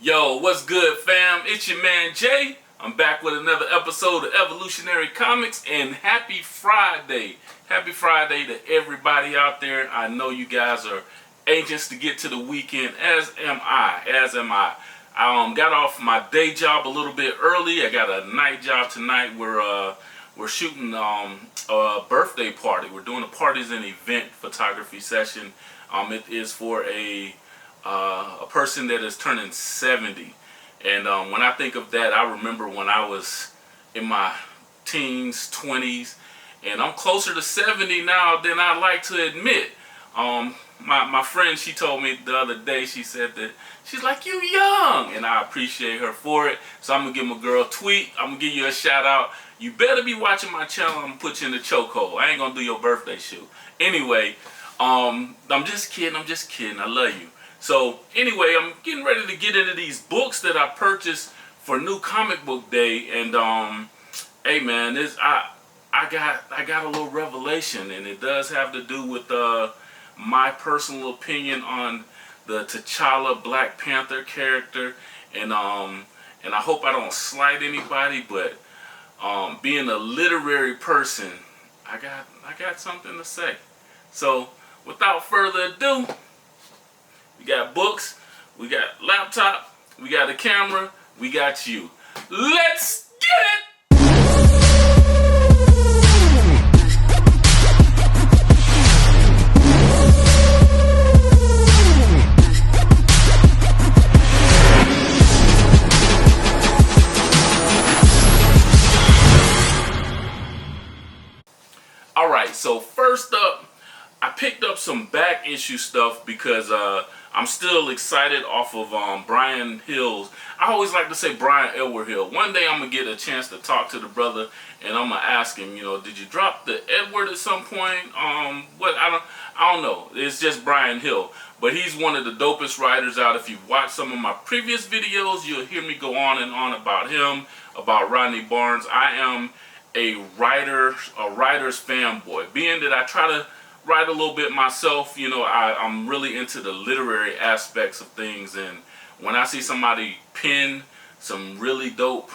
Yo, what's good, fam? It's your man Jay. I'm back with another episode of Evolutionary Comics, and happy Friday. Happy Friday to everybody out there. I know you guys are anxious to get to the weekend, as am I. I got off my day job a little bit early. I got a night job tonight. We're shooting a birthday party. We're doing a parties and event photography session. It is for a person that is turning 70. And when I think of that, I remember when I was in my teens, 20s, and I'm closer to 70 now than I like to admit. My friend, she told me the other day, she said that she's like, "You young," and I appreciate her for it. So I'm gonna give my girl Tweet. I'm gonna give you a shout out. You better be watching my channel. I'm gonna put you in the chokehold. I ain't gonna do your birthday shoot. Anyway, I'm just kidding. I love you. So anyway, I'm getting ready to get into these books that I purchased for New Comic Book Day, and hey man, I got a little revelation, and it does have to do with my personal opinion on the T'Challa Black Panther character, and I hope I don't slight anybody, but being a literary person, I got something to say. So without further ado, we got books, we got laptop, we got a camera, we got you. Let's get it! Alright, so first up, I picked up some back issue stuff because I'm still excited off of Brian Hill's. I always like to say Brian Edward Hill. One day I'm going to get a chance to talk to the brother, and I'm going to ask him, did you drop the Edward at some point? What? I don't know. It's just Brian Hill. But he's one of the dopest writers out. If you've watched some of my previous videos, you'll hear me go on and on about him, about Rodney Barnes. I am a writer's fanboy. Being that I try to write a little bit myself, I'm really into the literary aspects of things, and when I see somebody pen some really dope,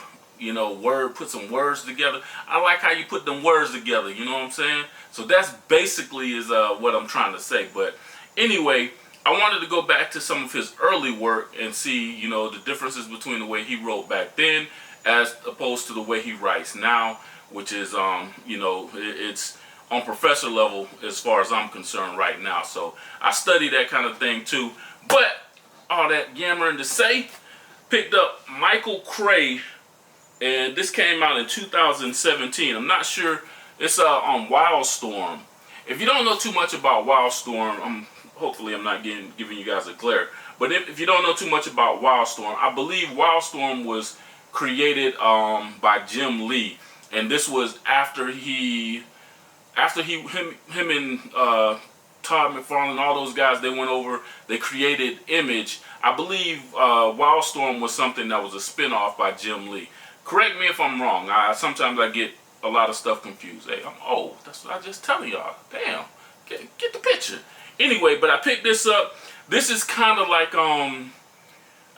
put some words together, I like how you put them words together, you know what I'm saying? So that's basically is what I'm trying to say. But anyway, I wanted to go back to some of his early work and see, the differences between the way he wrote back then as opposed to the way he writes now, which is, it's on professor level as far as I'm concerned right now. So I study that kind of thing too. But all that yammering to say, picked up Michael Cray, and this came out in 2017. I'm not sure. It's on Wildstorm. If you don't know too much about Wildstorm, hopefully I'm not giving you guys a glare. But if you don't know too much about Wildstorm, I believe Wildstorm was created by Jim Lee, and this was after him and Todd McFarlane, all those guys, they went over, they created Image. I believe Wildstorm was something that was a spin-off by Jim Lee. Correct me if I'm wrong. Sometimes I get a lot of stuff confused. Hey, I'm old. That's what I just telling y'all. Damn. Get the picture. Anyway, but I picked this up. This is kind of like, I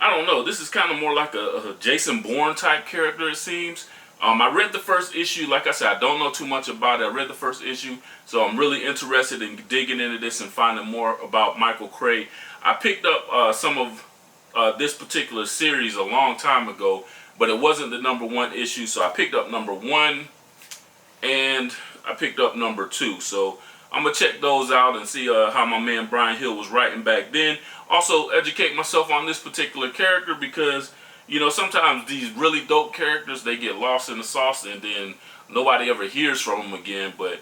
don't know. This is kind of more like a Jason Bourne type character, it seems. I read the first issue. Like I said, I don't know too much about it. I read the first issue, so I'm really interested in digging into this and finding more about Michael Cray. I picked up some of this particular series a long time ago, but it wasn't the #1 issue, so I picked up #1 and I picked up #2. So I'm going to check those out and see how my man Brian Hill was writing back then. Also educate myself on this particular character because sometimes these really dope characters, they get lost in the sauce and then nobody ever hears from them again. But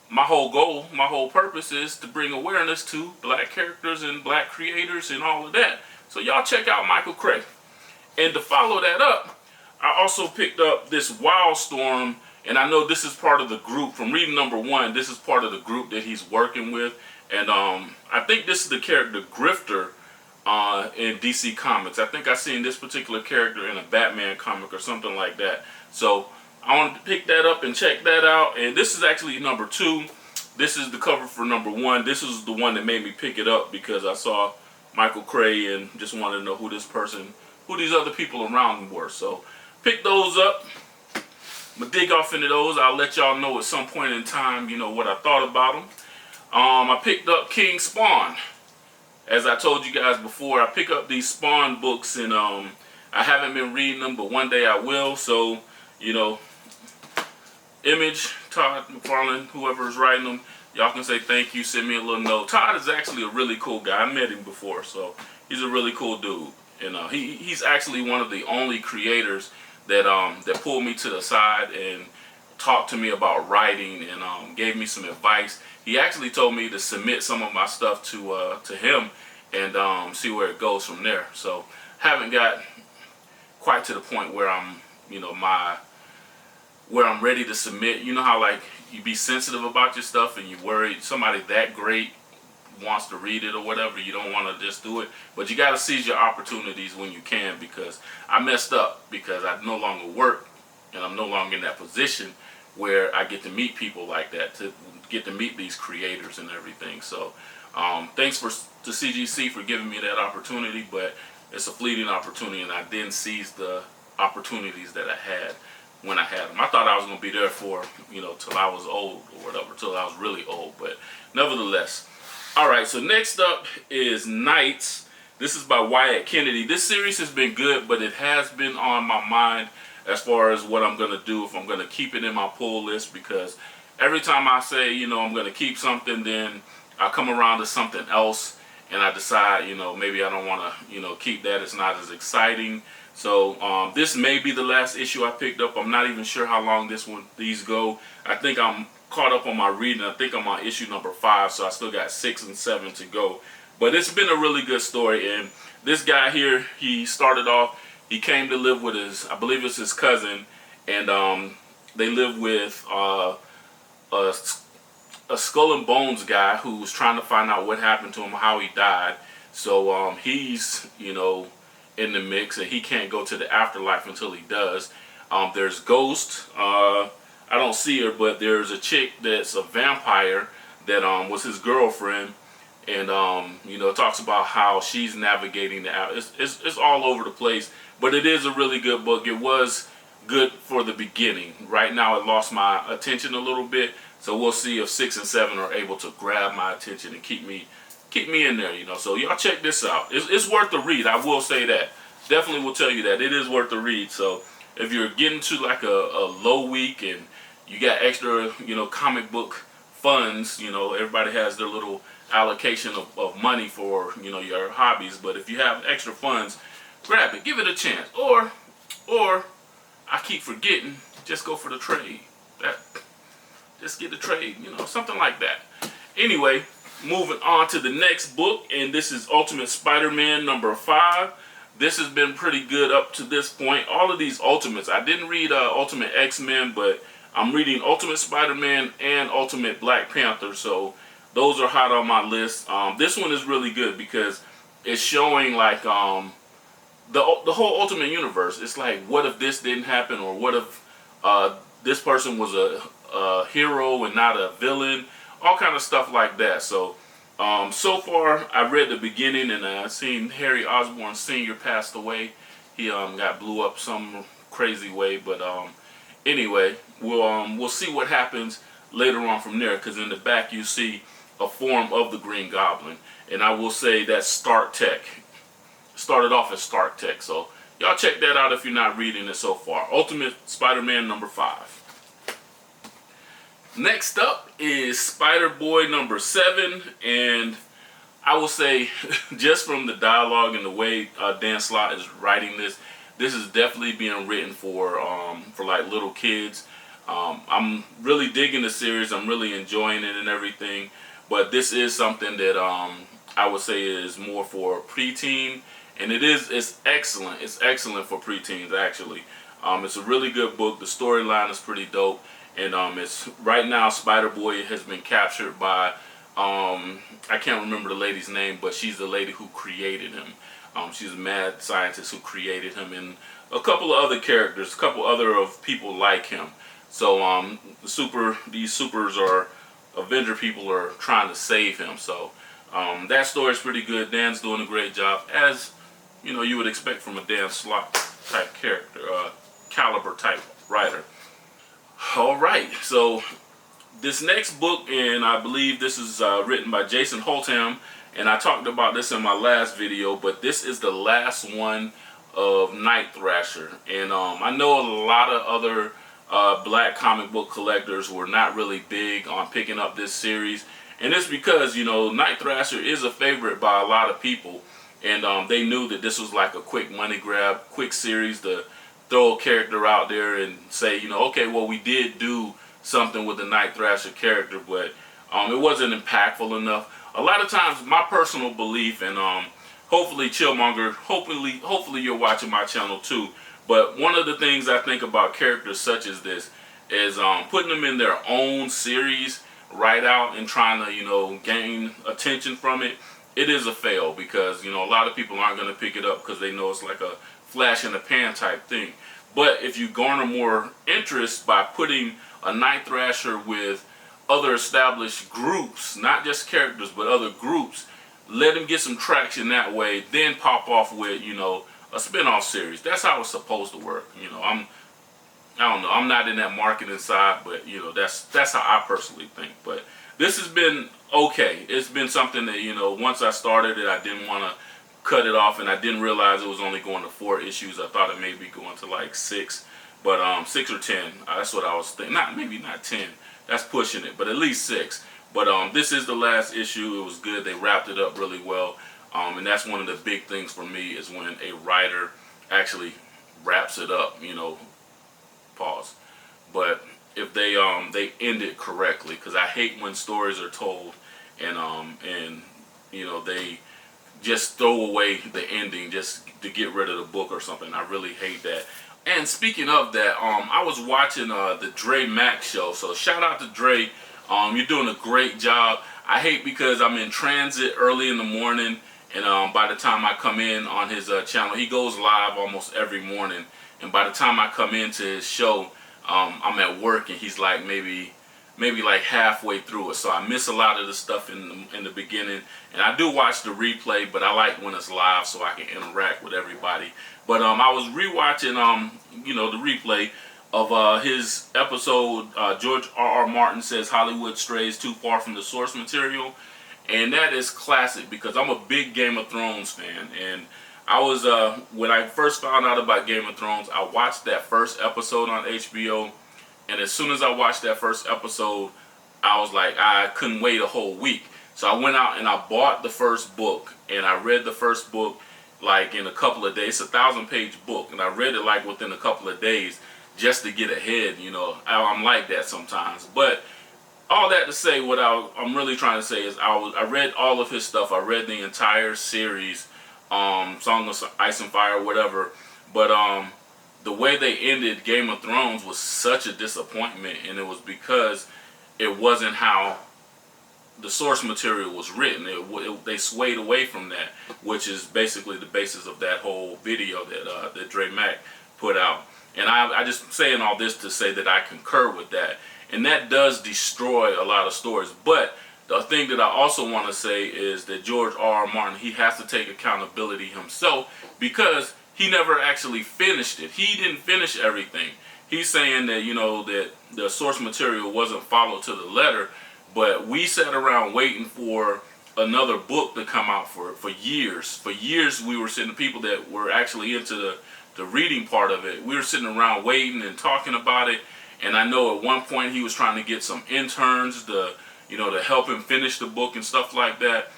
my whole goal, my whole purpose is to bring awareness to black characters and black creators and all of that. So y'all check out Michael Cray. And to follow that up, I also picked up this Wildstorm, and I know this is part of the group. From reading #1, this is part of the group that he's working with. And I think this is the character Grifter in DC Comics. I think I seen this particular character in a Batman comic or something like that. So I wanted to pick that up and check that out. And this is actually #2. This is the cover for #1. This is the one that made me pick it up because I saw Michael Cray and just wanted to know who this person these other people around him were. So pick those up. I'm gonna dig off into those. I'll let y'all know at some point in time, you know, what I thought about them. I picked up King Spawn. As I told you guys before, I pick up these Spawn books, and I haven't been reading them, but one day I will. So, you know, Image, Todd McFarlane, whoever's writing them, y'all can say thank you, send me a little note. Todd is actually a really cool guy. I met him before, so he's a really cool dude. And he's actually one of the only creators that that pulled me to the side and talked to me about writing and gave me some advice. He actually told me to submit some of my stuff to him and see where it goes from there. So haven't got quite to the point where I'm, you know, where I'm ready to submit. You know how like you be sensitive about your stuff and you worry somebody that great wants to read it or whatever. You don't want to just do it, but you got to seize your opportunities when you can, because I messed up because I no longer work and I'm no longer in that position where I get to meet people like that, to get to meet these creators and everything. So thanks to CGC for giving me that opportunity, but it's a fleeting opportunity, and I didn't seize the opportunities that I had when I had them. I thought I was going to be there for, you know, till I was old or whatever, till I was really old, but nevertheless. Alright, so next up is Knights. This is by Wyatt Kennedy. This series has been good, but it has been on my mind as far as what I'm going to do, if I'm going to keep it in my pull list, because every time I say, you know, I'm going to keep something, then I come around to something else and I decide, you know, maybe I don't want to, you know, keep that. It's not as exciting. So this may be the last issue I picked up. I'm not even sure how long these go. I think I'm caught up on my reading. I think I'm on issue number 5, so I still got 6 and 7 to go. But it's been a really good story, and this guy here, he started off, he came to live with his, I believe it's his cousin, and they live with a skull and bones guy who was trying to find out what happened to him, how he died. So he's, you know, in the mix, and he can't go to the afterlife until he does. There's Ghost. I don't see her, but there's a chick that's a vampire that was his girlfriend, and you know, it talks about how she's navigating the out. It's all over the place, but it is a really good book. It was good for the beginning. Right now, it lost my attention a little bit, so we'll see if 6 and 7 are able to grab my attention and keep me in there. You know, so y'all check this out. It's worth the read. I will say that. Definitely will tell you that it is worth the read. So if you're getting to like a low week and you got extra, you know, comic book funds, you know, everybody has their little allocation of money for, you know, your hobbies. But if you have extra funds, grab it, give it a chance. Or I keep forgetting, just go for the trade. Just get the trade, you know, something like that. Anyway, moving on to the next book, and this is Ultimate Spider-Man number 5. This has been pretty good up to this point. All of these Ultimates, I didn't read Ultimate X-Men, but I'm reading Ultimate Spider-Man and Ultimate Black Panther, so those are hot on my list. This one is really good because it's showing like the whole Ultimate Universe. It's like, what if this didn't happen, or what if this person was a hero and not a villain? All kind of stuff like that. So so far I read the beginning, and I seen Harry Osborn Sr. passed away. He got blew up some crazy way, but anyway, we'll see what happens later on from there, because in the back you see a form of the Green Goblin, and I will say that's Stark Tech. Started off as Stark Tech, so y'all check that out if you're not reading it so far. Ultimate Spider-Man number 5. Next up is Spider-Boy number 7, and I will say, just from the dialogue and the way Dan Slott is writing this is definitely being written for like little kids. I'm really digging the series. I'm really enjoying it and everything, but this is something that I would say is more for preteen, and it's excellent. It's excellent for preteens, actually. It's a really good book. The storyline is pretty dope. And it's right now Spider-Boy has been captured by I can't remember the lady's name, but she's the lady who created him. She's a mad scientist who created him, and a couple of other characters, a couple other of people like him. So these supers are Avenger people are trying to save him. So that story is pretty good. Dan's doing a great job, as you would expect from a Dan Slott type character, caliber type writer. All right, so this next book, and I believe this is written by Jason Holtham, and I talked about this in my last video, but this is the last one of Night Thrasher. And I know a lot of other black comic book collectors were not really big on picking up this series, and it's because, Night Thrasher is a favorite by a lot of people, and they knew that this was like a quick money grab, quick series to throw a character out there and say, okay, well, we did do something with the Night Thrasher character, but it wasn't impactful enough. A lot of times, my personal belief, and hopefully Chillmonger, hopefully you're watching my channel too, but one of the things I think about characters such as this is putting them in their own series right out and trying to, gain attention from it. It is a fail because, a lot of people aren't going to pick it up because they know it's like a flash in the pan type thing. But if you garner more interest by putting a Night Thrasher with other established groups, not just characters, but other groups, let him get some traction that way, then pop off with, a spin-off series. That's how it's supposed to work. I don't know, I'm not in that marketing side, but, that's how I personally think. But this has been okay. It's been something that, once I started it, I didn't want to cut it off, and I didn't realize it was only going to 4 issues. I thought it may be going to like 6, but 6 or 10. That's what I was thinking. Maybe not 10. That's pushing it, but at least 6. But this is the last issue. It was good. They wrapped it up really well, and that's one of the big things for me is when a writer actually wraps it up. Pause. But if they end it correctly, because I hate when stories are told and they just throw away the ending just to get rid of the book or something. I really hate that. And speaking of that, I was watching the Dre Mack show. So shout out to Dre. You're doing a great job. I hate because I'm in transit early in the morning, and by the time I come in on his channel, he goes live almost every morning. And by the time I come into his show, I'm at work, and he's like maybe like halfway through it, so I miss a lot of the stuff in the beginning. And I do watch the replay, but I like when it's live so I can interact with everybody. But I was rewatching the replay of his episode. George R.R. Martin says Hollywood strays too far from the source material, and that is classic because I'm a big Game of Thrones fan. And I was when I first found out about Game of Thrones, I watched that first episode on HBO. And as soon as I watched that first episode, I was like, I couldn't wait a whole week. So I went out and I bought the first book, and I read the first book like in a couple of days. It's a 1,000-page book, and I read it like within a couple of days just to get ahead. I'm like that sometimes. But all that to say, what I'm really trying to say is I read all of his stuff. I read the entire series, Song of Ice and Fire, whatever. But the way they ended Game of Thrones was such a disappointment, and it was because it wasn't how the source material was written. They swayed away from that, which is basically the basis of that whole video that Dre Mack put out. And I just saying all this to say that I concur with that. And that does destroy a lot of stories. But the thing that I also want to say is that George R.R. Martin, he has to take accountability himself because he never actually finished it. He didn't finish everything. He's saying that, that the source material wasn't followed to the letter, but we sat around waiting for another book to come out for years. For years, we were sitting, people that were actually into the reading part of it, we were sitting around waiting and talking about it. And I know at one point he was trying to get some interns to help him finish the book and stuff like that.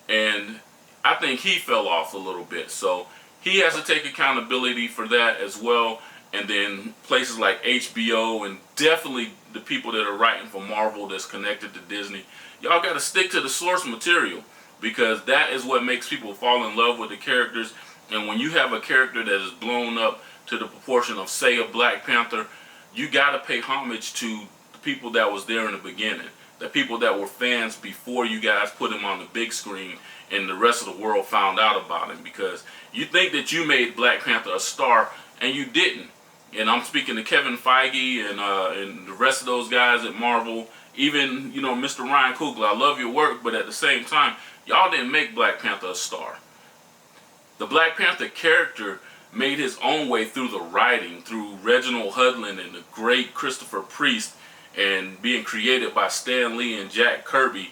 And I think he fell off a little bit. So he has to take accountability for that as well. And then places like HBO and definitely the people that are writing for Marvel that's connected to Disney, y'all got to stick to the source material because that is what makes people fall in love with the characters. And when you have a character that is blown up to the proportion of, say, a Black Panther, you got to pay homage to the people that was there in the beginning, the people that were fans before you guys put him on the big screen and the rest of the world found out about him, because you think that you made Black Panther a star and you didn't. And I'm speaking to Kevin Feige and the rest of those guys at Marvel, even, Mr. Ryan Coogler. I love your work, but at the same time, y'all didn't make Black Panther a star. the Black Panther character made his own way through the writing, through Reginald Hudlin and the great Christopher Priest, and being created by Stan Lee and Jack Kirby.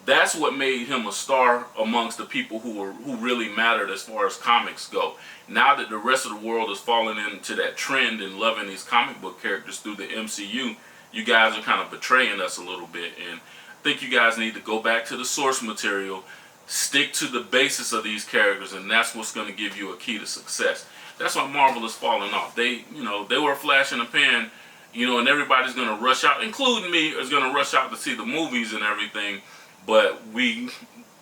That's what made him a star amongst the people who really mattered as far as comics go. Now that the rest of the world is falling into that trend and loving these comic book characters through the MCU, you guys are kind of betraying us a little bit. And I think you guys need to go back to the source material, stick to the basis of these characters, and that's what's going to give you a key to success. That's why Marvel is falling off. They were a flash in the pan, and everybody's going to rush out, including me, is going to rush out to see the movies and everything. But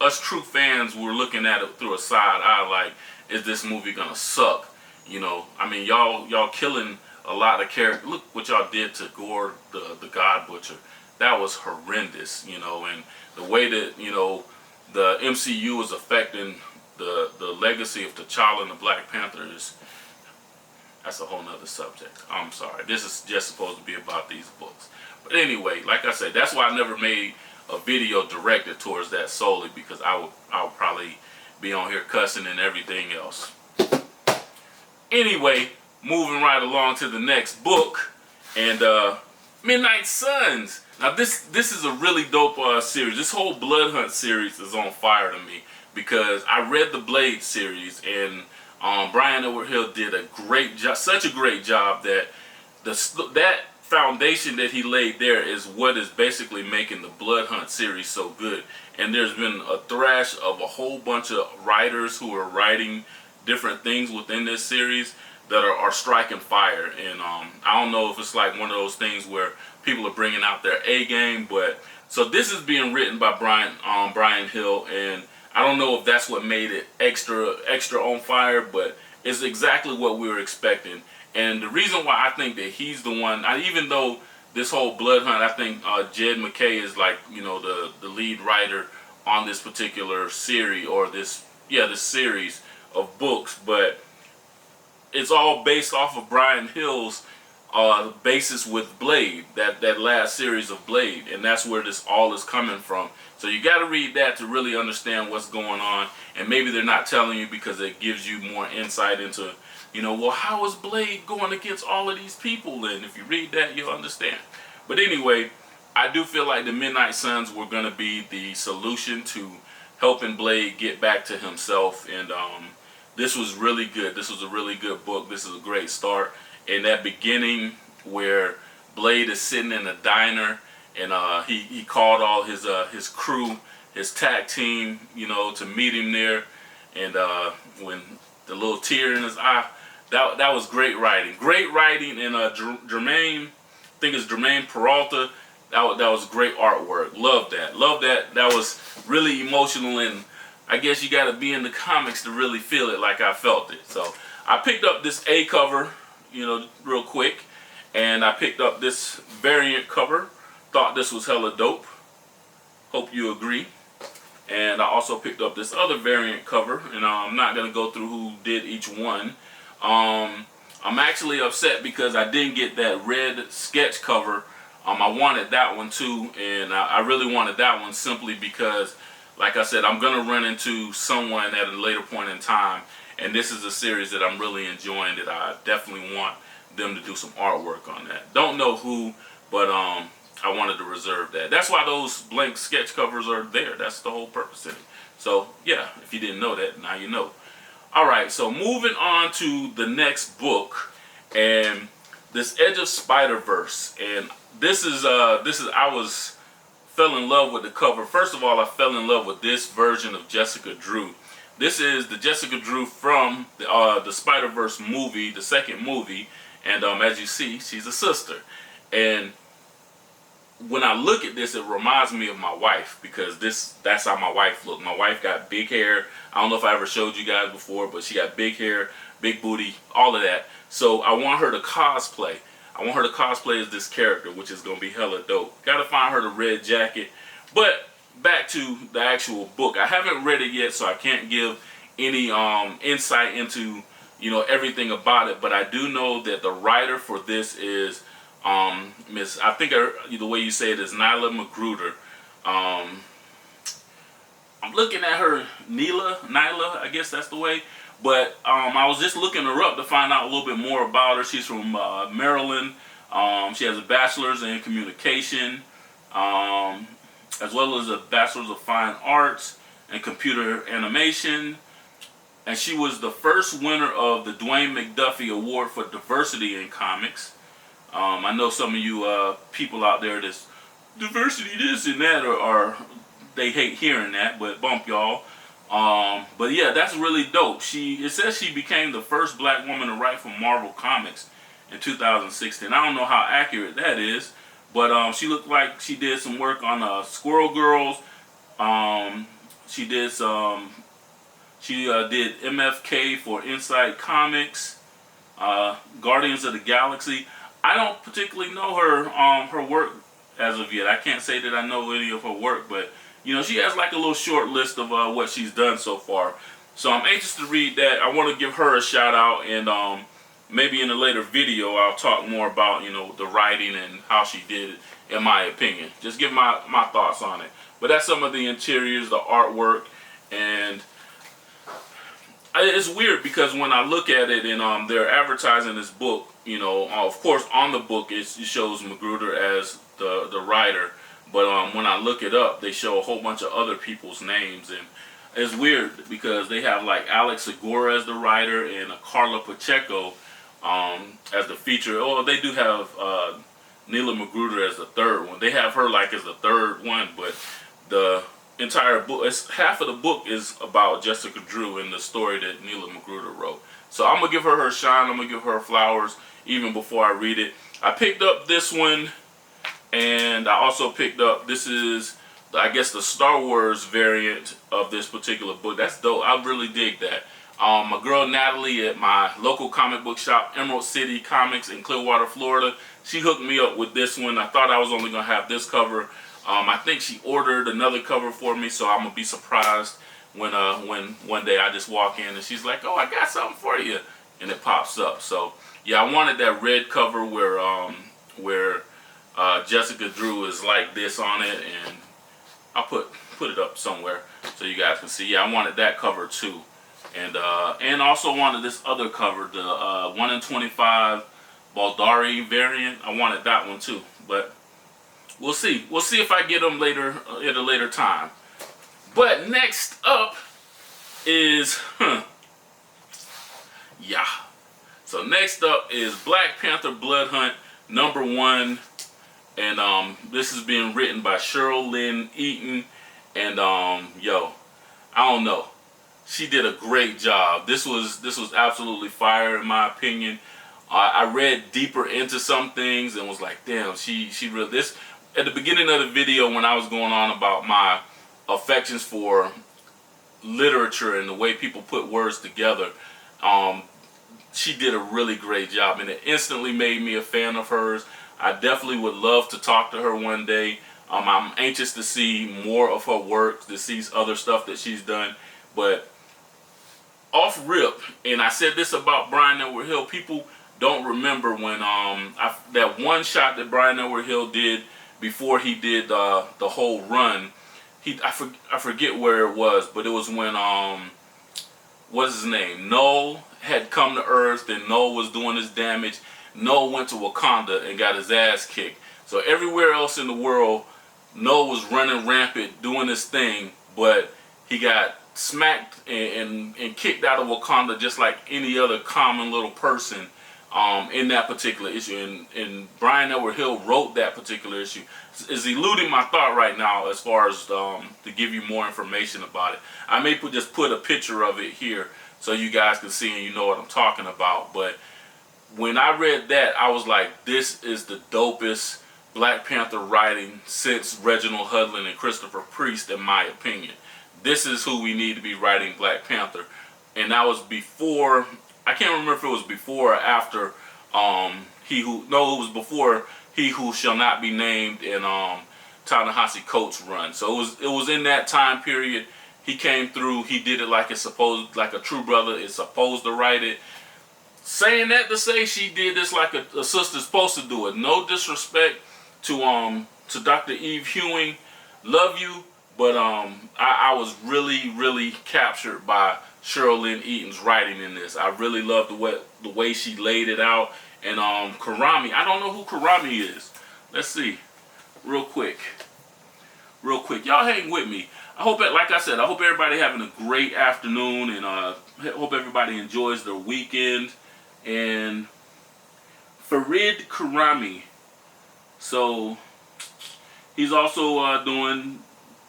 us true fans, we're looking at it through a side eye, like, is this movie gonna suck? I mean, y'all killing a lot of characters. Look what y'all did to Gore, the God Butcher. That was horrendous, and the way that the MCU is affecting the legacy of T'Challa and the Black Panther that's a whole nother subject. I'm sorry. This is just supposed to be about these books. But anyway, like I said, that's why I never made a video directed towards that solely, because I would probably be on here cussing and everything else. Anyway, moving right along to the next book, and Midnight Suns. Now this is a really dope series. This whole Blood Hunt series is on fire to me, because I read the Blade series, and Brian Edward Hill did a great job, such a great job that that foundation that he laid there is what is basically making the Blood Hunt series so good. And there's been a thrash of a whole bunch of writers who are writing different things within this series that are striking fire. And I don't know if it's like one of those things where people are bringing out their A game, but so this is being written by Brian Hill, and I don't know if that's what made it extra on fire, but it's exactly what we were expecting. And the reason why I think that he's the one, even though this whole Blood Hunt, I think Jed McKay is like, the lead writer on this particular series, or this series of books, but it's all based off of Brian Hill's basis with Blade, that last series of Blade, and that's where this all is coming from. So you got to read that to really understand what's going on, and maybe they're not telling you because it gives you more insight into, well, how is Blade going against all of these people? And if you read that, you'll understand. But anyway, I do feel like the Midnight Suns were going to be the solution to helping Blade get back to himself, and this was really good. This was a really good book. This is a great start. In that beginning where Blade is sitting in a diner, and he called all his crew, his tag team, to meet him there, and when the little tear in his eye, that was great writing. Great writing, and Jermaine, I think it's Jermaine Peralta. That was great artwork. Love that. Love that. That was really emotional, and I guess you got to be in the comics to really feel it like I felt it. So I picked up this A cover, real quick, and I picked up this variant cover. Thought this was hella dope. Hope you agree. And I also picked up this other variant cover, and I'm not going to go through who did each one. I'm actually upset because I didn't get that red sketch cover. I wanted that one too, and I really wanted that one simply because, like I said, I'm going to run into someone at a later point in time, and this is a series that I'm really enjoying, that I definitely want them to do some artwork on that. Don't know who, but I wanted to reserve that. That's why those blank sketch covers are there. That's the whole purpose of it. So yeah, if you didn't know that, now you know. Alright, so moving on to the next book, and this Edge of Spider-Verse, and this is I fell in love with the cover. First of all, I fell in love with this version of Jessica Drew. This is the Jessica Drew from the Spider-Verse movie, the second movie, and as you see, she's a sister. And when I look at this, it reminds me of my wife, because that's how my wife looked. My wife got big hair. I don't know if I ever showed you guys before, but she got big hair, big booty, all of that. So I want her to cosplay. I want her to cosplay as this character, which is going to be hella dope. Got to find her the red jacket. But back to the actual book. I haven't read it yet, so I can't give any insight into everything about it. But I do know that the writer for this is Miss, I think the way you say it is Nyla Magruder. I'm looking at her, Nyla, I guess that's the way. But I was just looking her up to find out a little bit more about her. She's from Maryland. She has a bachelor's in communication, as well as a bachelor's of fine arts and computer animation. And she was the first winner of the Dwayne McDuffie Award for Diversity in Comics. I know some of you people out there that's diversity this and that, or they hate hearing that, but bump y'all. But yeah, that's really dope. It says she became the first black woman to write for Marvel Comics in 2016. I don't know how accurate that is, but she looked like she did some work on Squirrel Girls. She did did MFK for Inside Comics, Guardians of the Galaxy. I don't particularly know her work as of yet. I can't say that I know any of her work, but you know, she has like a little short list of what she's done so far. So I'm anxious to read that. I want to give her a shout out, and maybe in a later video I'll talk more about, you know, the writing and how she did it, in my opinion. Just give my thoughts on it. But that's some of the interiors, the artwork, and it's weird because when I look at it and they're advertising this book, you know, of course on the book it shows Magruder as the writer, but when I look it up, they show a whole bunch of other people's names, and it's weird because they have like Alex Segura as the writer and Carla Pacheco as the feature. Oh, they do have Neela Magruder as the third one. They have her like as the third one, but the entire book, half of the book is about Jessica Drew and the story that Neela Magruder wrote. So I'm gonna give her shine. I'm gonna give her flowers even before I read it. I picked up this one, and I also picked up, this is, I guess, the Star Wars variant of this particular book. That's dope. I really dig that. My girl Natalie at my local comic book shop, Emerald City Comics in Clearwater, Florida, she hooked me up with this one. I thought I was only gonna have this cover. I think she ordered another cover for me, so I'm gonna be surprised when one day I just walk in and she's like, "Oh, I got something for you," and it pops up. So yeah, I wanted that red cover where Jessica Drew is like this on it, and I'll put it up somewhere so you guys can see. Yeah, I wanted that cover too, and also wanted this other cover, the 1 in 25 Baldari variant. I wanted that one too, but we'll see. We'll see if I get them later at a later time. But next up is yeah. So next up is Black Panther Blood Hunt #1, and this is being written by Cheryl Lynn Eaton, and yo, I don't know. She did a great job. This was absolutely fire in my opinion. I read deeper into some things and was like, damn, she really this. At the beginning of the video, when I was going on about my affections for literature and the way people put words together, she did a really great job, and it instantly made me a fan of hers. I definitely would love to talk to her one day. I'm anxious to see more of her work, to see other stuff that she's done. But off rip, and I said this about Brian Edward Hill, people don't remember when that one shot that Brian Edward Hill did before he did the whole run. I forget where it was, but it was when what's his name? Noel had come to Earth, and Noel was doing his damage. Noel went to Wakanda and got his ass kicked. So everywhere else in the world, Noel was running rampant, doing his thing, but he got smacked and kicked out of Wakanda just like any other common little person in that particular issue. And Brian Edward Hill wrote that particular issue. Is eluding my thought right now as far as to give you more information about it. I may just put a picture of it here so you guys can see and you know what I'm talking about. But when I read that, I was like, this is the dopest Black Panther writing since Reginald Hudlin and Christopher Priest, in my opinion. This is who we need to be writing Black Panther. And that was before, I can't remember if it was before or after it was before He Who Shall Not Be Named in Ta-Nehisi Coates' run. So it was in that time period. He came through, he did it like a true brother is supposed to write it. Saying that to say she did this like a sister's supposed to do it. No disrespect to Dr. Eve Hewing. Love you, but I was really, really captured by Cheryl Lynn Eaton's writing in this. I really love the way she laid it out. And Karami, I don't know who Karami is. Let's see, real quick. Y'all hang with me. I hope, like I said, I hope everybody having a great afternoon, and hope everybody enjoys their weekend. And Farid Karami, so he's also doing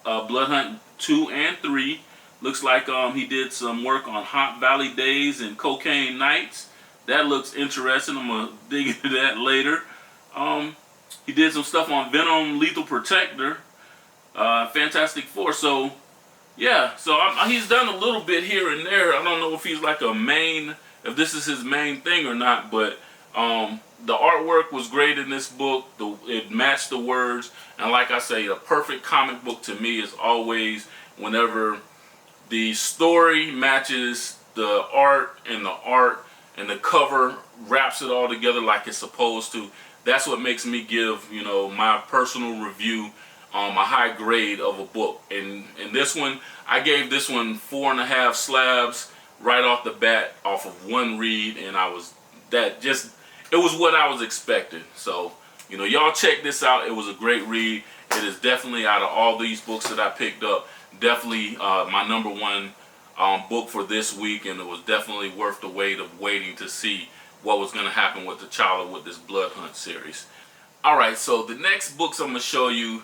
Blood Hunt 2 and 3. Looks like he did some work on Hot Valley Days and Cocaine Nights. That looks interesting. I'm gonna dig into that later. He did some stuff on Venom, Lethal Protector, Fantastic Four. So yeah, so he's done a little bit here and there. I don't know if he's like a main, if this is his main thing or not, but the artwork was great in this book. It matched the words, and like I say, a perfect comic book to me is always whenever the story matches the art, and the cover wraps it all together like it's supposed to. That's what makes me give, you know, my personal review a high grade of a book. And this one, I gave this one 4.5 slabs right off the bat off of one read, and it was what I was expecting. So, you know, y'all check this out. It was a great read. It is definitely, out of all these books that I picked up, definitely my #1 book for this week, and it was definitely worth the wait of waiting to see what was going to happen with T'Challa with this Blood Hunt series. Alright, so the next books I'm going to show you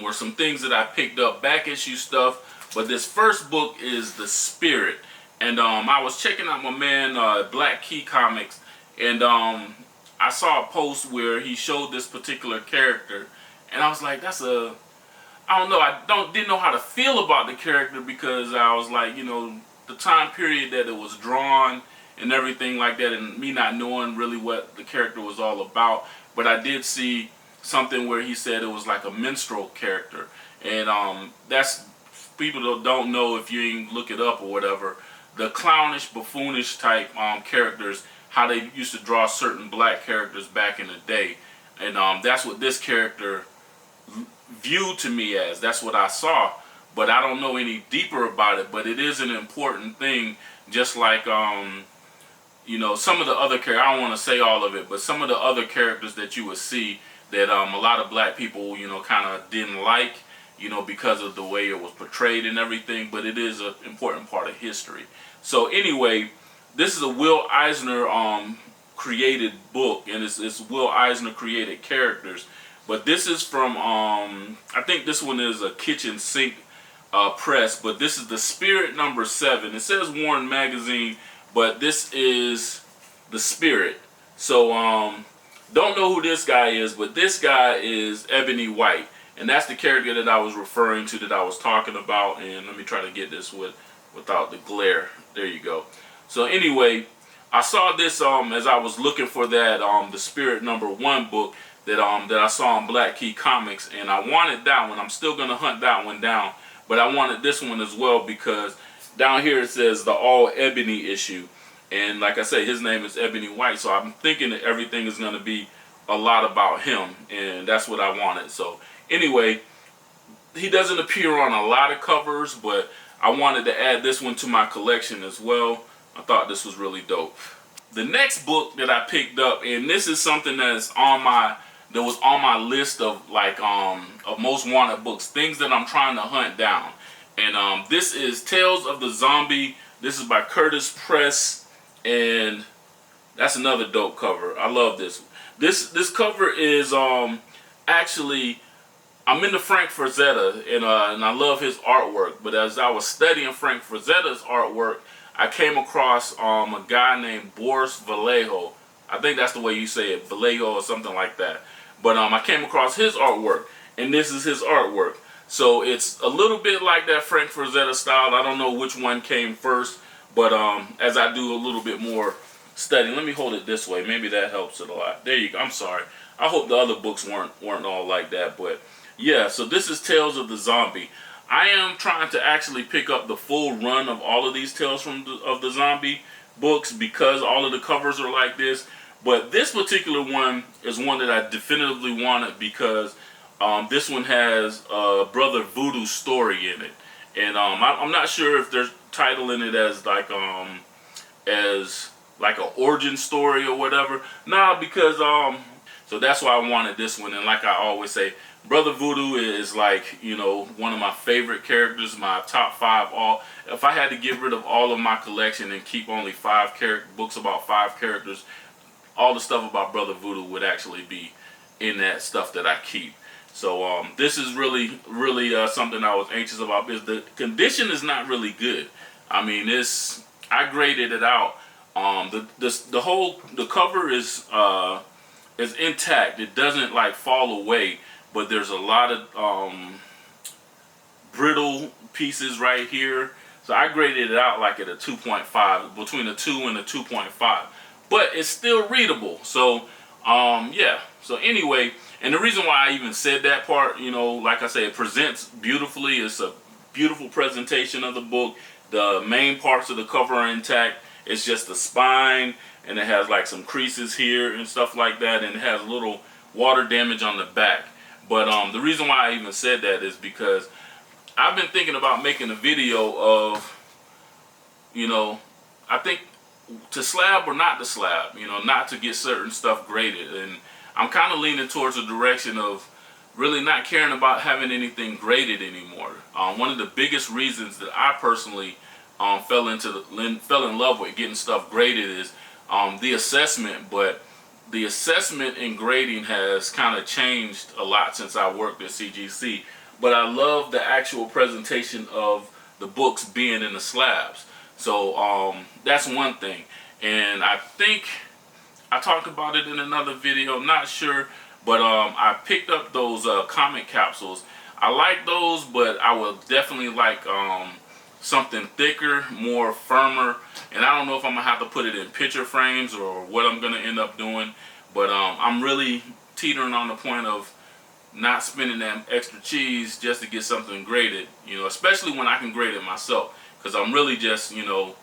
were some things that I picked up, back issue stuff, but this first book is The Spirit. And I was checking out my man Black Key Comics, and I saw a post where he showed this particular character, and I was like, I don't know, didn't know how to feel about the character, because I was like, you know, the time period that it was drawn and everything like that, and me not knowing really what the character was all about. But I did see something where he said it was like a minstrel character, and that's, people that don't know, if you ain't look it up or whatever, the clownish, buffoonish type characters, how they used to draw certain black characters back in the day, and that's what this character viewed to me as. That's what I saw, but I don't know any deeper about it. But it is an important thing, just like you know, some of the other characters, I don't want to say all of it, but some of the other characters that you would see that a lot of black people, you know, kind of didn't like, you know, because of the way it was portrayed and everything. But it is an important part of history. So anyway, this is a Will Eisner created book, and it's Will Eisner created characters. But this is from, I think this one is a kitchen sink press, but this is The Spirit #7. It says Warren Magazine, but this is The Spirit. So, don't know who this guy is, but this guy is Ebony White. And that's the character that I was referring to, that I was talking about. And let me try to get this without the glare. There you go. So anyway, I saw this as I was looking for that The Spirit #1 book that I saw on Black Key Comics, and I wanted that one. I'm still gonna hunt that one down, but I wanted this one as well, because down here it says the All Ebony issue, and like I say, his name is Ebony White, so I'm thinking that everything is gonna be a lot about him, and that's what I wanted. So anyway, he doesn't appear on a lot of covers, but I wanted to add this one to my collection as well. I thought this was really dope. The next book that I picked up, and this is something that was on my list of like of most wanted books, things that I'm trying to hunt down. And this is Tales of the Zombie. This is by Curtis Press, and that's another dope cover. I love this. This cover is actually, I'm into Frank Frazetta, and I love his artwork. But as I was studying Frank Frazetta's artwork, I came across a guy named Boris Vallejo. I think that's the way you say it, Vallejo or something like that. But I came across his artwork, and this is his artwork. So it's a little bit like that Frank Frazetta style. I don't know which one came first, but as I do a little bit more studying, let me hold it this way. Maybe that helps it a lot. There you go. I'm sorry. I hope the other books weren't all like that, but yeah. So this is Tales of the Zombie. I am trying to actually pick up the full run of all of these Tales of the Zombie books, because all of the covers are like this. But this particular one is one that I definitively wanted, because this one has Brother Voodoo's story in it. And I'm not sure if there's titling it as like an origin story or whatever. Nah, because so that's why I wanted this one. And like I always say, Brother Voodoo is like, you know, one of my favorite characters, my top 5 all. If I had to get rid of all of my collection and keep only 5 books about 5 characters, all the stuff about Brother Voodoo would actually be in that stuff that I keep. So this is really something I was anxious about, because the condition is not really good. I mean, I graded it out. The cover is intact. It doesn't like fall away, but there's a lot of brittle pieces right here. So I graded it out like at a 2.5, between a 2 and a 2.5. But it's still readable. So yeah. So anyway, and the reason why I even said that part, you know, like I said, it presents beautifully. It's a beautiful presentation of the book. The main parts of the cover are intact. It's just the spine, and it has like some creases here and stuff like that, and it has a little water damage on the back. But the reason why I even said that is because I've been thinking about making a video of, you know, I think to slab or not to slab, you know, not to get certain stuff graded. And I'm kind of leaning towards a direction of really not caring about having anything graded anymore. One of the biggest reasons that I personally fell in love with getting stuff graded is the assessment. But the assessment and grading has kind of changed a lot since I worked at CGC. But I love the actual presentation of the books being in the slabs. So that's one thing. And I think I talked about it in another video, not sure. But I picked up those comic capsules. I like those, but I would definitely like something thicker, more firmer. And I don't know if I'm going to have to put it in picture frames or what I'm going to end up doing. But I'm really teetering on the point of not spending that extra cheese just to get something graded, you know, especially when I can grade it myself. Because I'm really just, you know,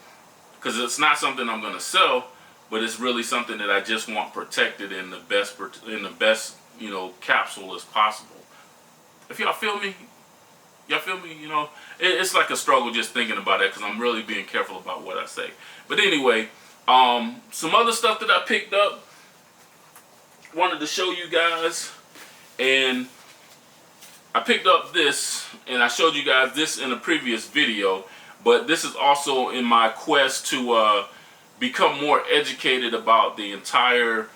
because it's not something I'm going to sell, but it's really something that I just want protected in the best, you know, capsule as possible. If y'all feel me, you know, it's like a struggle just thinking about that, because I'm really being careful about what I say. But anyway, some other stuff that I picked up, wanted to show you guys. And I picked up this, and I showed you guys this in a previous video, but this is also in my quest to become more educated about the entire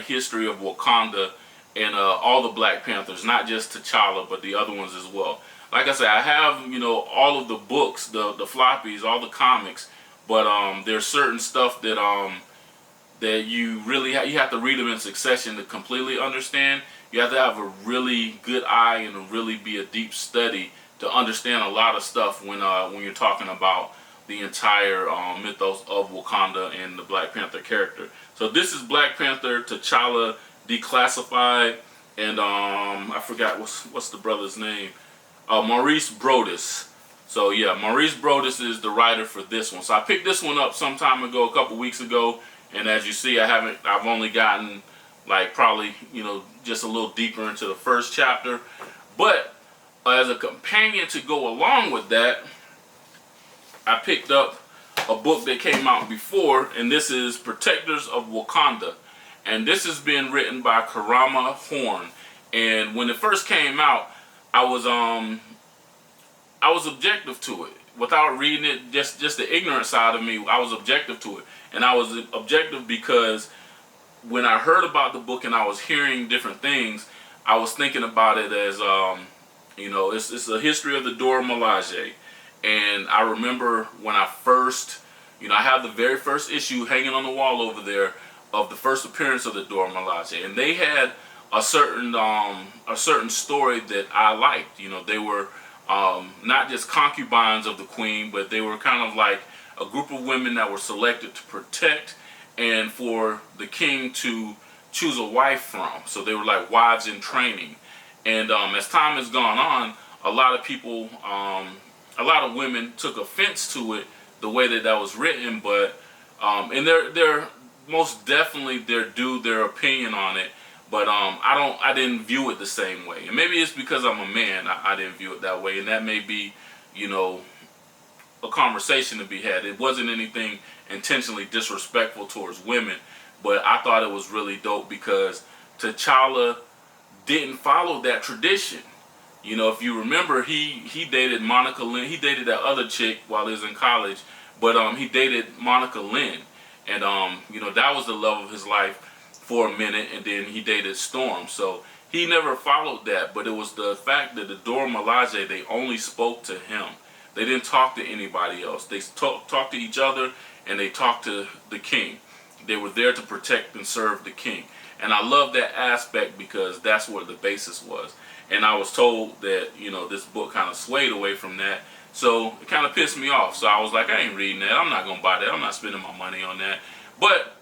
history of Wakanda and all the Black Panthers, not just T'Challa, but the other ones as well. Like I said, I have, you know, all of the books, the floppies, all the comics, but there's certain stuff that that you really you have to read them in succession to completely understand. You have to have a really good eye and really be a deep study to understand a lot of stuff when you're talking about the entire mythos of Wakanda and the Black Panther character. So this is Black Panther T'Challa Declassified, and I forgot what's the brother's name, Maurice Brodus. So yeah, Maurice Brodus is the writer for this one. So I picked this one up some time ago, a couple weeks ago. And as you see, I've only gotten like probably, you know, just a little deeper into the first chapter. But as a companion to go along with that, I picked up a book that came out before, and this is Protectors of Wakanda. And this has been written by Karama Horn. And when it first came out, I was objective to it. Without reading it, just the ignorant side of me, I was objective to it. And I was objective because when I heard about the book and I was hearing different things, I was thinking about it as, you know, it's a history of the Dora Milaje. And I remember when I first, you know, I have the very first issue hanging on the wall over there of the first appearance of the Dora Milaje. And they had a certain story that I liked. You know, they were not just concubines of the queen, but they were kind of like a group of women that were selected to protect and for the king to choose a wife from. So they were like wives in training. And as time has gone on, a lot of people, a lot of women took offense to it, the way that was written. But and they're most definitely their opinion on it. But I didn't view it the same way. And maybe it's because I'm a man, I didn't view it that way. And that may be, you know, a conversation to be had. It wasn't anything intentionally disrespectful towards women, but I thought it was really dope because T'Challa didn't follow that tradition. You know, if you remember, he dated Monica Lynn. He dated that other chick while he was in college, but he dated Monica Lynn, and you know, that was the love of his life for a minute, and then he dated Storm. So he never followed that, but it was the fact that the Dora Milaje, they only spoke to him. They didn't talk to anybody else. They talked to each other, and they talked to the king. They were there to protect and serve the king. And I love that aspect because that's what the basis was. And I was told that, you know, this book kind of swayed away from that. So it kind of pissed me off. So I was like, I ain't reading that. I'm not going to buy that. I'm not spending my money on that. But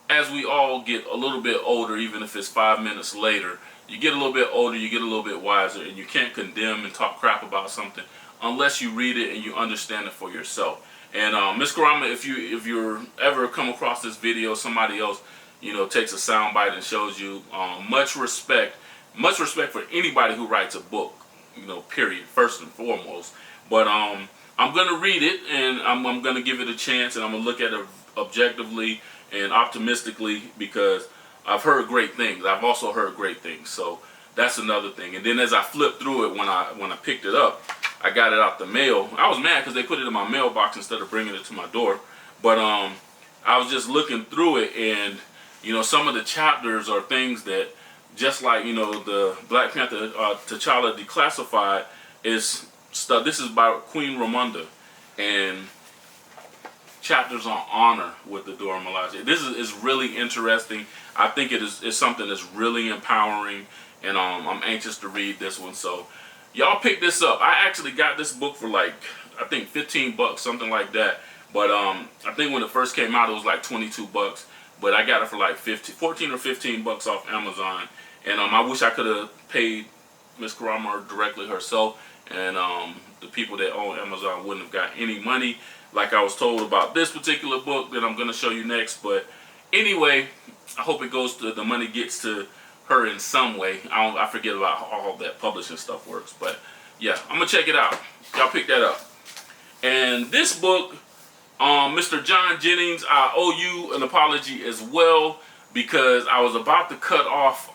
as we all get a little bit older, even if it's 5 minutes later, you get a little bit older, you get a little bit wiser, and you can't condemn and talk crap about something unless you read it and you understand it for yourself. And Ms. Karama, if you're ever come across this video, somebody else, you know, takes a soundbite and shows you, much respect for anybody who writes a book, you know, period, first and foremost. But I'm gonna read it, and I'm gonna give it a chance, and I'm gonna look at it objectively and optimistically because I've heard great things. I've also heard great things, so that's another thing. And then as I flipped through it, when I picked it up, I got it out the mail. I was mad because they put it in my mailbox instead of bringing it to my door. But I was just looking through it, and you know, some of the chapters are things that, just like, you know, the Black Panther T'Challa Declassified is stuff. This is by Queen Ramonda, and chapters on honor with the Dora Milaje. This is really interesting. I think it's something that's really empowering, and I'm anxious to read this one. So y'all pick this up. I actually got this book for like, I think 15 bucks, something like that. But I think when it first came out, it was like 22 bucks. But I got it for like 14 or 15 bucks off Amazon. And I wish I could have paid Ms. Karama directly herself. And the people that own Amazon wouldn't have got any money, like I was told about this particular book that I'm going to show you next. But anyway, I hope it goes to, the money gets to her in some way. I forget about how all that publishing stuff works. But yeah, I'm going to check it out. Y'all pick that up. And this book, Mr. John Jennings, I owe you an apology as well, because I was about to cut off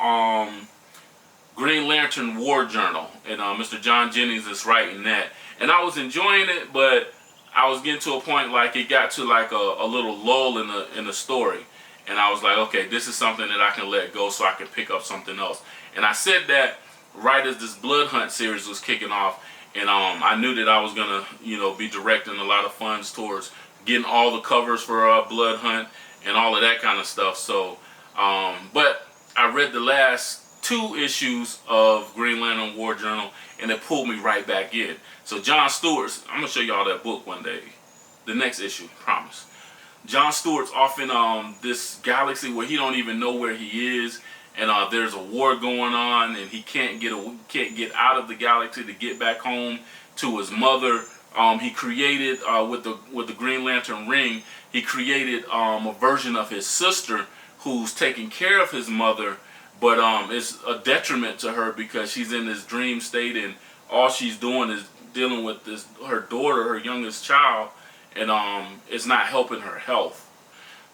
Green Lantern War Journal, and Mr. John Jennings is writing that, and I was enjoying it, but I was getting to a point like it got to like a little lull in the story, and I was like, okay, this is something that I can let go so I can pick up something else. And I said that right as this Blood Hunt series was kicking off, and I knew that I was gonna, you know, be directing a lot of funds towards getting all the covers for Blood Hunt and all of that kind of stuff. So, but I read the last 2 issues of Green Lantern War Journal, and it pulled me right back in. So John Stewart's, I'm gonna show y'all that book one day, the next issue, promise. John Stewart's off in this galaxy where he don't even know where he is, and there's a war going on, and he can't get out of the galaxy to get back home to his mother. He created, with the Green Lantern ring, he created a version of his sister who's taking care of his mother, but it's a detriment to her because she's in this dream state, and all she's doing is dealing with her daughter, her youngest child, and it's not helping her health.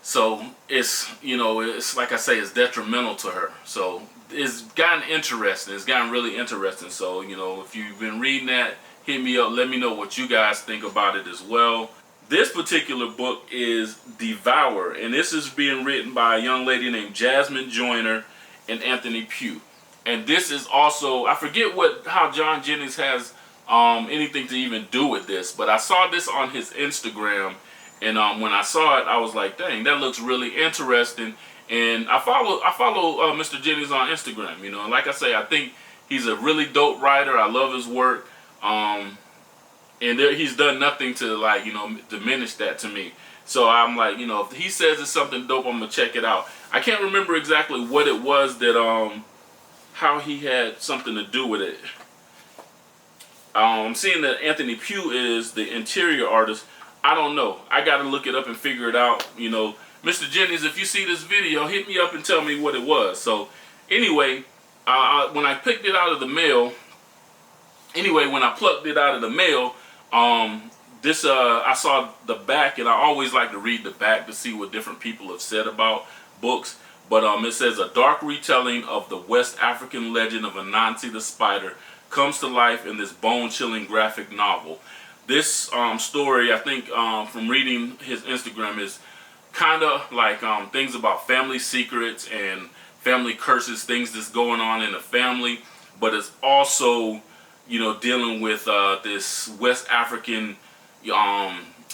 So it's, you know, it's like I say, it's detrimental to her. So it's gotten interesting. It's gotten really interesting. So, you know, if you've been reading that, hit me up. Let me know what you guys think about it as well. This particular book is Devour, and this is being written by a young lady named Jasmine Joyner and Anthony Pugh. And this is also, I forget how John Jennings has anything to even do with this, but I saw this on his Instagram, and when I saw it, I was like, dang, that looks really interesting. And I follow Mr. Jennings on Instagram, you know, and like I say, I think he's a really dope writer. I love his work. And he's done nothing to, like, you know, diminish that to me. So I'm like, you know, if he says it's something dope, I'm gonna check it out. I can't remember exactly what it was that how he had something to do with it. I'm seeing that Anthony Pugh is the interior artist. I don't know. I gotta look it up and figure it out. You know, Mr. Jennings, if you see this video, hit me up and tell me what it was. So anyway, when I picked it out of the mail, when I plucked it out of the mail, this I saw the back, and I always like to read the back to see what different people have said about books. But it says a dark retelling of the West African legend of Anansi the Spider comes to life in this bone-chilling graphic novel. This story, I think, from reading his Instagram, is kind of like things about family secrets and family curses, things that's going on in the family. But it's also, you know, dealing with this West African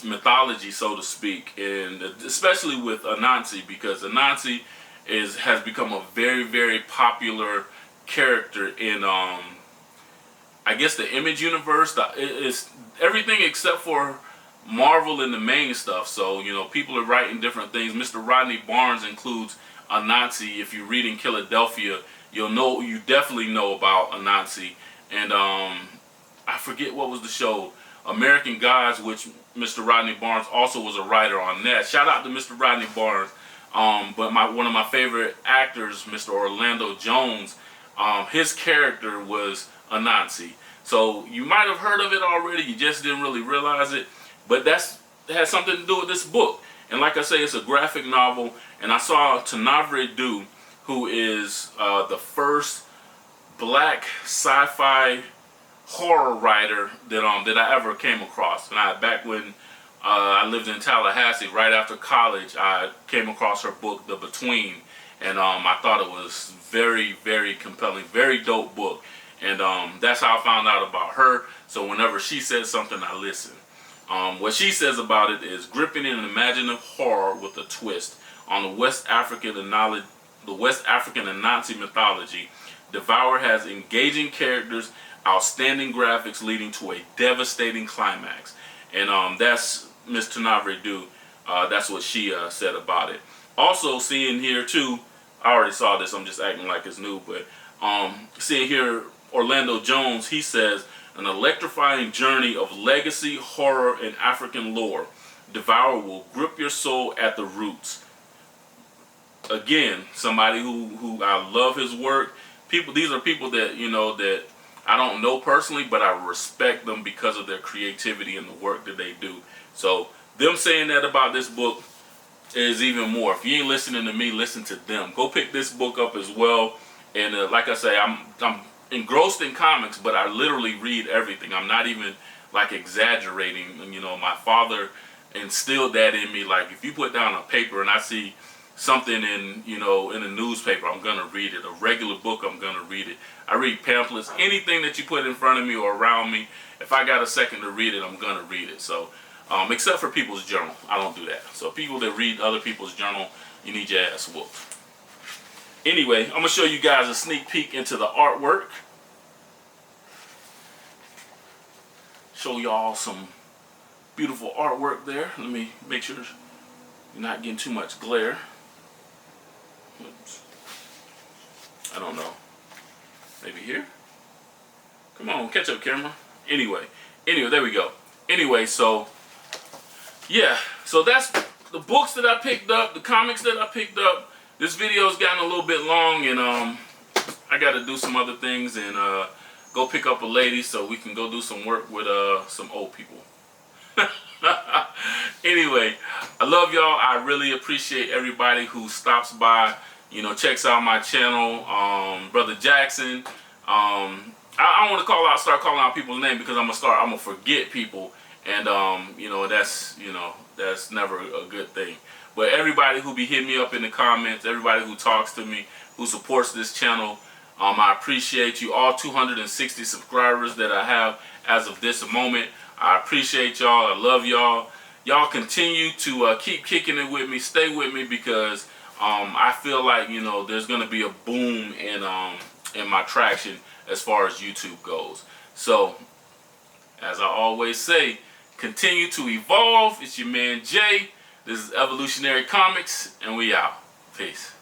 mythology, so to speak, and especially with Anansi, because Anansi has become a very, very popular character in I guess the Image universe. It's everything except for Marvel and the main stuff. So, you know, people are writing different things. Mr. Rodney Barnes includes Anansi. If you're reading Philadelphia, you definitely know about Anansi. And I forget what was the show, American Gods, which Mr. Rodney Barnes also was a writer on that. Shout out to Mr. Rodney Barnes. But one of my favorite actors, Mr. Orlando Jones, his character was Anansi. So you might have heard of it already, you just didn't really realize it. But that has something to do with this book. And like I say, it's a graphic novel. And I saw Tanavre Due, who is the first black sci-fi horror writer that I ever came across. And back when I lived in Tallahassee, right after college, I came across her book, The Between. And I thought it was very, very compelling, very dope book. And that's how I found out about her. So whenever she says something, I listen. What she says about it is gripping in an imaginative horror with a twist on the West African and Anansi mythology. Devour has engaging characters, outstanding graphics leading to a devastating climax. And that's Miss Tanavre Due. That's what she said about it. Also seeing here too, I already saw this, I'm just acting like it's new, but seeing here Orlando Jones, he says, an electrifying journey of legacy, horror, and African lore. Devour will grip your soul at the roots. Again, somebody who I love his work. These are people that, you know, that I don't know personally, but I respect them because of their creativity and the work that they do. So them saying that about this book is even more. If you ain't listening to me, listen to them. Go pick this book up as well. And like I say, I'm engrossed in comics, but I literally read everything. I'm not even like exaggerating. You know, my father instilled that in me. Like, if you put down a paper and I see something in, you know, in a newspaper, I'm gonna read it. A regular book, I'm gonna read it. I read pamphlets, anything that you put in front of me or around me. If I got a second to read it, I'm gonna read it. So except for people's journal, I don't do that. So people that read other people's journal, you need your ass whooped. Anyway, I'm gonna show you guys a sneak peek into the artwork. Show y'all some beautiful artwork there. Let me make sure you're not getting too much glare. Oops. I don't know. Maybe here? Come on, catch up, camera. Anyway, there we go. Anyway, so yeah, so that's the books that I picked up, the comics that I picked up. This video's gotten a little bit long, and I got to do some other things and go pick up a lady so we can go do some work with some old people. Anyway, I love y'all. I really appreciate everybody who stops by, you know, checks out my channel. Brother Jackson. I want to start calling out people's names because I'm gonna forget people, and you know, that's never a good thing. But everybody who be hitting me up in the comments, everybody who talks to me, who supports this channel, I appreciate you. All 260 subscribers that I have as of this moment, I appreciate y'all. I love y'all. Y'all continue to keep kicking it with me. Stay with me because I feel like, you know, there's gonna be a boom in my traction as far as YouTube goes. So, as I always say, continue to evolve. It's your man Jay. This is Evolutionary Comics, and we out. Peace.